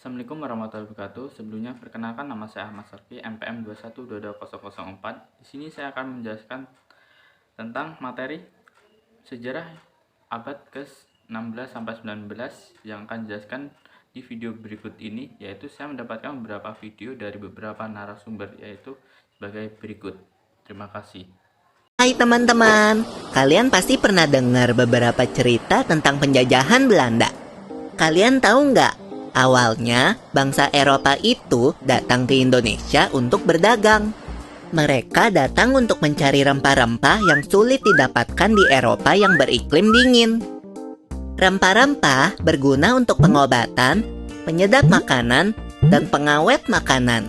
Assalamualaikum warahmatullahi wabarakatuh. Sebelumnya perkenalkan, nama saya Ahmad Sarfi, NPM 2122004. Di sini saya akan menjelaskan tentang materi sejarah abad ke-16 sampai 19 yang akan dijelaskan di video berikut ini, yaitu saya mendapatkan beberapa video dari beberapa narasumber, yaitu sebagai berikut. Terima kasih. Hai teman-teman, kalian pasti pernah dengar beberapa cerita tentang penjajahan Belanda. Kalian tahu nggak? Awalnya, bangsa Eropa itu datang ke Indonesia untuk berdagang. Mereka datang untuk mencari rempah-rempah yang sulit didapatkan di Eropa yang beriklim dingin. Rempah-rempah berguna untuk pengobatan, penyedap makanan, dan pengawet makanan.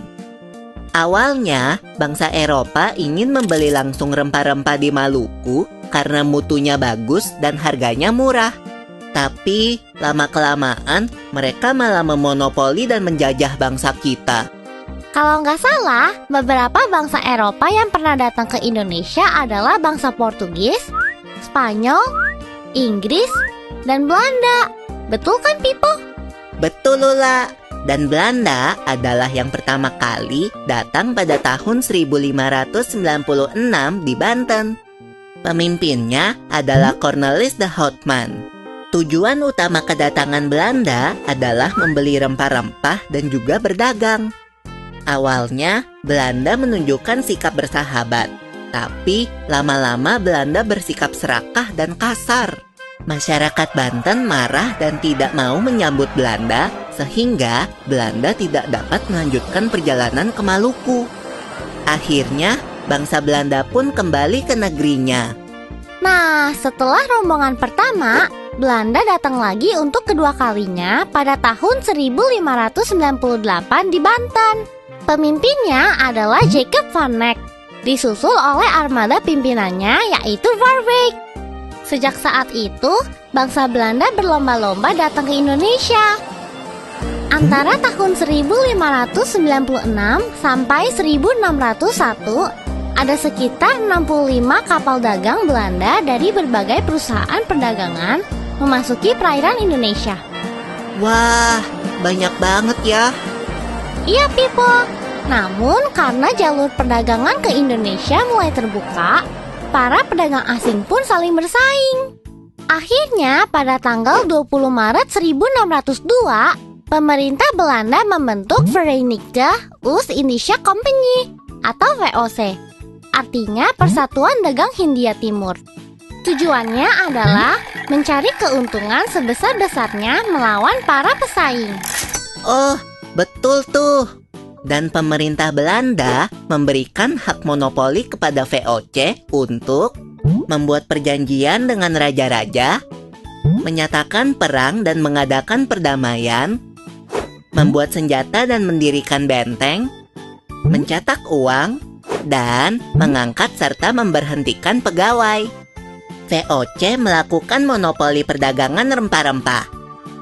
Awalnya, bangsa Eropa ingin membeli langsung rempah-rempah di Maluku karena mutunya bagus dan harganya murah. Tapi, lama-kelamaan, mereka malah memonopoli dan menjajah bangsa kita. Kalau nggak salah, beberapa bangsa Eropa yang pernah datang ke Indonesia adalah bangsa Portugis, Spanyol, Inggris, dan Belanda. Betul kan, Pipo? Betul, Lula. Dan Belanda adalah yang pertama kali datang pada tahun 1596 di Banten. Pemimpinnya adalah Cornelis de Houtman. Tujuan utama kedatangan Belanda adalah membeli rempah-rempah dan juga berdagang. Awalnya, Belanda menunjukkan sikap bersahabat, tapi lama-lama Belanda bersikap serakah dan kasar. Masyarakat Banten marah dan tidak mau menyambut Belanda, sehingga Belanda tidak dapat melanjutkan perjalanan ke Maluku. Akhirnya, bangsa Belanda pun kembali ke negerinya. Nah, setelah rombongan pertama, Belanda datang lagi untuk kedua kalinya pada tahun 1598 di Banten. Pemimpinnya adalah Jacob van Eyck, disusul oleh armada pimpinannya yaitu Warwick. Sejak saat itu, bangsa Belanda berlomba-lomba datang ke Indonesia. Antara tahun 1596 sampai 1601, ada sekitar 65 kapal dagang Belanda dari berbagai perusahaan perdagangan memasuki perairan Indonesia. Wah, banyak banget ya. Iya, Pipo. Namun, karena jalur perdagangan ke Indonesia mulai terbuka, para pedagang asing pun saling bersaing. Akhirnya, pada tanggal 20 Maret 1602, pemerintah Belanda membentuk Verenigde Oost-Indische Compagnie atau VOC. Artinya Persatuan Dagang Hindia Timur. Tujuannya adalah mencari keuntungan sebesar-besarnya melawan para pesaing. Oh, betul tuh. Dan pemerintah Belanda memberikan hak monopoli kepada VOC untuk membuat perjanjian dengan raja-raja, menyatakan perang dan mengadakan perdamaian, membuat senjata dan mendirikan benteng, mencetak uang, dan mengangkat serta memberhentikan pegawai. VOC melakukan monopoli perdagangan rempah-rempah.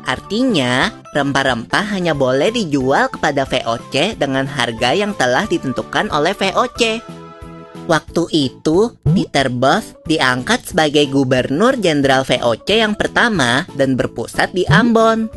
Artinya, rempah-rempah hanya boleh dijual kepada VOC dengan harga yang telah ditentukan oleh VOC. Waktu itu, Pieter Both diangkat sebagai Gubernur Jenderal VOC yang pertama dan berpusat di Ambon.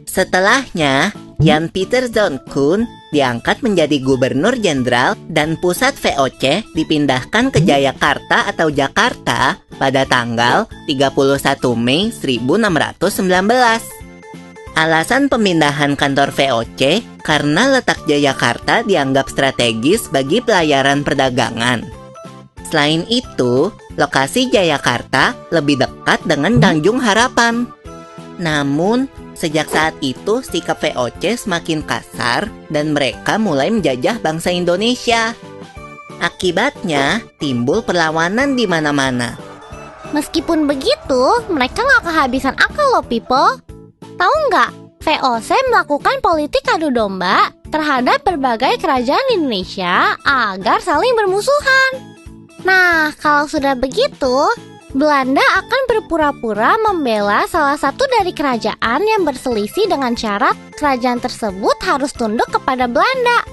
Setelahnya, Jan Pieter Zoon Koen diangkat menjadi Gubernur Jenderal dan pusat VOC dipindahkan ke Jayakarta atau Jakarta pada tanggal 31 Mei 1619. Alasan pemindahan kantor VOC karena letak Jayakarta dianggap strategis bagi pelayaran perdagangan. Selain itu, lokasi Jayakarta lebih dekat dengan Tanjung Harapan. Namun, sejak saat itu sikap VOC semakin kasar dan mereka mulai menjajah bangsa Indonesia. Akibatnya, timbul perlawanan di mana-mana. Meskipun begitu, mereka nggak kehabisan akal loh, Pipo. Tahu nggak, VOC melakukan politik adu domba terhadap berbagai kerajaan Indonesia agar saling bermusuhan. Nah, kalau sudah begitu, Belanda akan berpura-pura membela salah satu dari kerajaan yang berselisih dengan syarat kerajaan tersebut harus tunduk kepada Belanda.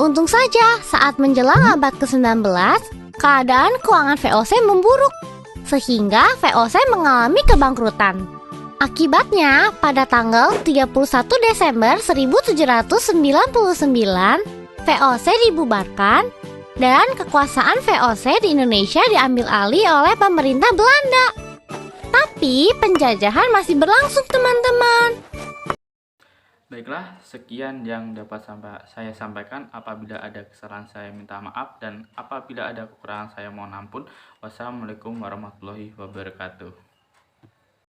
Untung saja, saat menjelang abad ke-19, keadaan keuangan VOC memburuk, sehingga VOC mengalami kebangkrutan. Akibatnya, pada tanggal 31 Desember 1799, VOC dibubarkan dan kekuasaan VOC di Indonesia diambil alih oleh pemerintah Belanda. Tapi penjajahan masih berlangsung, teman-teman. Baiklah, sekian yang dapat saya sampaikan. Apabila ada kesalahan saya minta maaf, dan apabila ada kekurangan saya mohon ampun. Wassalamualaikum warahmatullahi wabarakatuh.